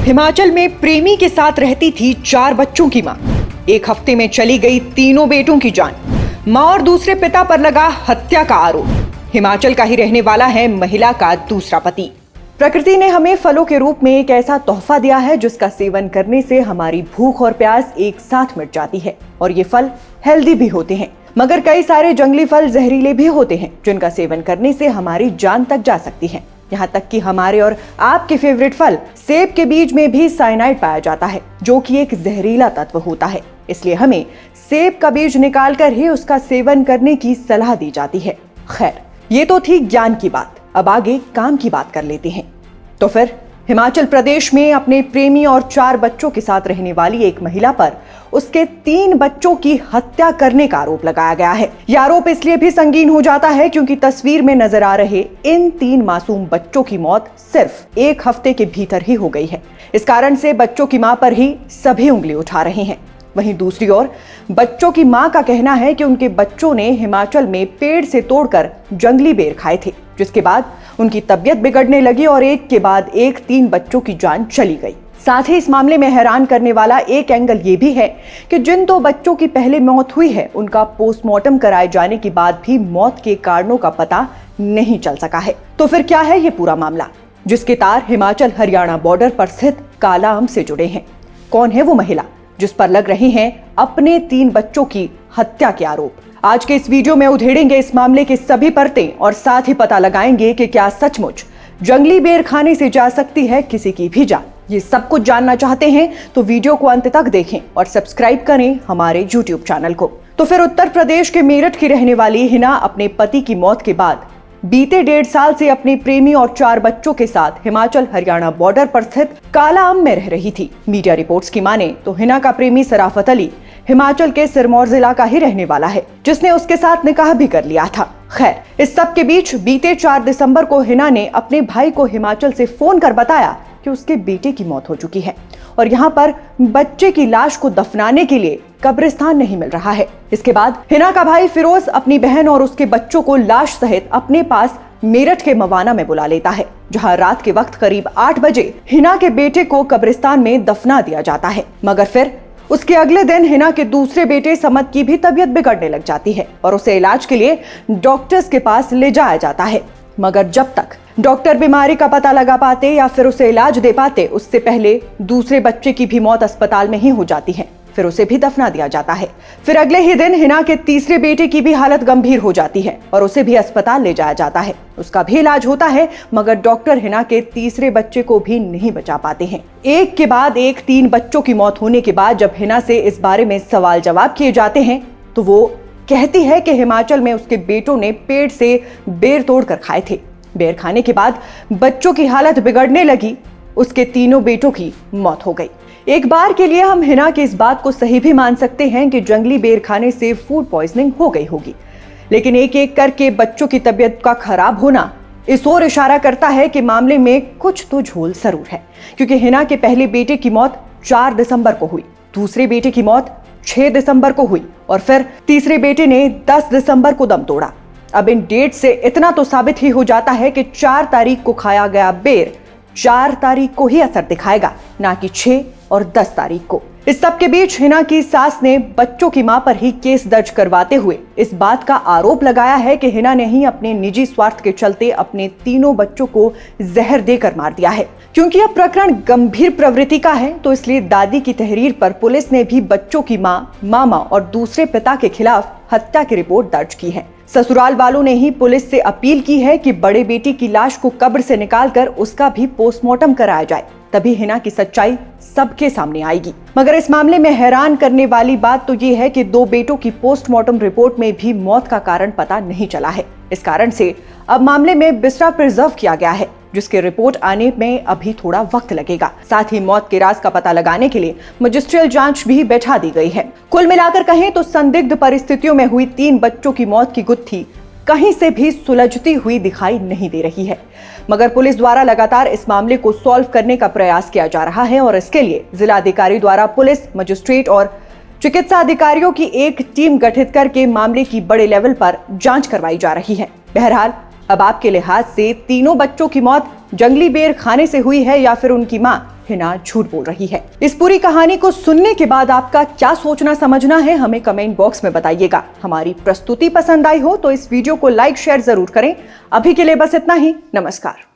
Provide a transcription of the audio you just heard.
हिमाचल में प्रेमी के साथ रहती थी 4 बच्चों की मां। एक हफ्ते में चली गई तीनों बेटों की जान। मां और दूसरे पिता पर लगा हत्या का आरोप। हिमाचल का ही रहने वाला है महिला का दूसरा पति। प्रकृति ने हमें फलों के रूप में एक ऐसा तोहफा दिया है जिसका सेवन करने से हमारी भूख और प्यास एक साथ मिट जाती है। और ये फल हेल्दी भी होते हैं, मगर कई सारे जंगली फल जहरीले भी होते हैं जिनका सेवन करने से हमारी जान तक जा सकती है। यहाँ तक कि हमारे और आपके फेवरेट फल सेब के बीज में भी साइनाइड पाया जाता है, जो कि एक जहरीला तत्व होता है। इसलिए हमें सेब का बीज निकालकर ही उसका सेवन करने की सलाह दी जाती है। खैर, ये तो थी ज्ञान की बात। अब आगे काम की बात कर लेते हैं। तो फिर हिमाचल प्रदेश में अपने प्रेमी और 4 बच्चों के साथ रहने वाली एक महिला पर उसके 3 बच्चों की हत्या करने का आरोप लगाया गया है। यह आरोप इसलिए भी संगीन हो जाता है क्योंकि तस्वीर में नजर आ रहे इन 3 मासूम बच्चों की मौत सिर्फ 1 हफ्ते के भीतर ही हो गई है। इस कारण से बच्चों की मां पर ही सभी उंगली उठा रहे हैं। वहीं दूसरी ओर बच्चों की मां का कहना है कि उनके बच्चों ने हिमाचल में पेड़ से तोड़कर जंगली बेर खाए थे, जिसके बाद उनकी तबीयत बिगड़ने लगी और एक के बाद एक 3 बच्चों की जान चली गई। साथ ही इस मामले में हैरान करने वाला एक एंगल ये भी है कि जिन 2 बच्चों की पहले मौत हुई है, उनका पोस्टमार्टम कराए जाने के बाद भी मौत के कारणों का पता नहीं चल सका है। तो फिर क्या है ये पूरा मामला, जिसके तार हिमाचल हरियाणा बॉर्डर पर स्थित कालाअंब से जुड़े हैं? कौन है वो महिला जिस पर लग रहे हैं अपने 3 बच्चों की हत्या के आरोप? आज के इस वीडियो में उधेड़ेंगे इस मामले के सभी परतें और साथ ही पता लगाएंगे कि क्या सचमुच जंगली बेर खाने से जा सकती है किसी की भी जान। ये सब कुछ जानना चाहते हैं तो वीडियो को अंत तक देखें और सब्सक्राइब करें हमारे YouTube चैनल को। तो फिर उत्तर प्रदेश के मेरठ की रहने वाली हिना अपने पति की मौत के बाद बीते 1.5 साल से अपने प्रेमी और 4 बच्चों के साथ हिमाचल हरियाणा बॉर्डर पर स्थित कालाअंब में रह रही थी। मीडिया रिपोर्ट्स की माने तो हिना का प्रेमी सराफत अली हिमाचल के सिरमौर जिला का ही रहने वाला है, जिसने उसके साथ निकाह भी कर लिया था। खैर, इस सब के बीच बीते 4 दिसंबर को हिना ने अपने भाई को हिमाचल से फोन कर बताया कि उसके बेटे की मौत हो चुकी है और यहाँ पर बच्चे की लाश को दफनाने के लिए कब्रिस्तान नहीं मिल रहा है। इसके बाद हिना का भाई फिरोज अपनी बहन और उसके बच्चों को लाश सहित अपने पास मेरठ के मवाना में बुला लेता है, जहां रात के वक्त करीब 8 बजे हिना के बेटे को कब्रिस्तान में दफना दिया जाता है। मगर फिर उसके अगले दिन हिना के दूसरे बेटे समद की भी तबीयत बिगड़ने लग जाती है और उसे इलाज के लिए डॉक्टर्स के पास ले जाया जाता है। मगर जब तक डॉक्टर बीमारी का पता लगा पाते या फिर उसे इलाज दे पाते, उससे पहले दूसरे बच्चे की भी मौत अस्पताल में ही हो जाती है। फिर उसे भी दफना दिया जाता है। फिर अगले ही दिन हिना के तीसरे बेटे की भी हालत गंभीर हो जाती है और उसे भी अस्पताल ले जाया जाता है। उसका भी इलाज होता है, मगर डॉक्टर हिना के तीसरे बच्चे को भी नहीं बचा पाते हैं। एक के बाद एक 3 बच्चों की मौत होने के बाद जब हिना से इस बारे में सवाल जवाब किए जाते हैं तो वो कहती है कि हिमाचल में उसके बेटों ने पेड़ से बेर तोड़कर खाए थे। बेर खाने के बाद बच्चों की हालत बिगड़ने लगी, उसके तीनों बेटों की मौत हो गई। एक बार के लिए हम हिना की इस बात को सही भी मान सकते हैं कि जंगली बेर खाने से फूड पॉइजनिंग हो गई होगी, लेकिन एक एक करके बच्चों की तबीयत का खराब होना इस ओर इशारा करता है कि मामले में कुछ तो झोल जरूर है। क्योंकि हिना के पहले बेटे की मौत 4 दिसंबर को हुई, दूसरे बेटे की मौत 6 दिसंबर को हुई और फिर तीसरे बेटे ने 10 दिसंबर को दम तोड़ा। अब इन डेट से इतना तो साबित ही हो जाता है कि 4 तारीख को खाया गया बेर 4 तारीख को ही असर दिखाएगा, ना कि 6 और 10 तारीख को। इस सब के बीच हिना की सास ने बच्चों की मां पर ही केस दर्ज करवाते हुए इस बात का आरोप लगाया है कि हिना ने ही अपने निजी स्वार्थ के चलते अपने तीनों बच्चों को जहर देकर मार दिया है। क्योंकि यह प्रकरण गंभीर प्रवृत्ति का है, तो इसलिए दादी की तहरीर पर पुलिस ने भी बच्चों की मां, मामा और दूसरे पिता के खिलाफ हत्या की रिपोर्ट दर्ज की है। ससुराल वालों ने ही पुलिस से अपील की है कि बड़े बेटी की लाश को कब्र से निकालकर उसका भी पोस्टमार्टम कराया जाए, तभी हिना की सच्चाई सबके सामने आएगी। मगर इस मामले में हैरान करने वाली बात तो ये है कि 2 बेटों की पोस्टमार्टम रिपोर्ट में भी मौत का कारण पता नहीं चला है। इस कारण से अब मामले में बिस्रा प्रिजर्व किया गया है, जिसकी रिपोर्ट आने में अभी थोड़ा वक्त लगेगा। साथ ही मौत के राज का पता लगाने के लिए मजिस्ट्रियल जांच भी बैठा दी गई है। कुल मिलाकर कहें तो संदिग्ध परिस्थितियों में हुई 3 बच्चों की मौत की गुत्थी कहीं से भी सुलझती हुई दिखाई नहीं दे रही है। मगर पुलिस द्वारा लगातार इस मामले को सॉल्व करने का प्रयास किया जा रहा है और इसके लिए जिला अधिकारी द्वारा पुलिस, मजिस्ट्रेट और चिकित्सा अधिकारियों की एक टीम गठित करके मामले की बड़े लेवल पर जांच करवाई जा रही है। बहरहाल अब आपके लिहाज से तीनों बच्चों की मौत जंगली बेर खाने से हुई है या फिर उनकी मां हिना झूठ बोल रही है। इस पूरी कहानी को सुनने के बाद आपका क्या सोचना समझना है हमें कमेंट बॉक्स में बताइएगा। हमारी प्रस्तुति पसंद आई हो तो इस वीडियो को लाइक शेयर जरूर करें। अभी के लिए बस इतना ही। नमस्कार।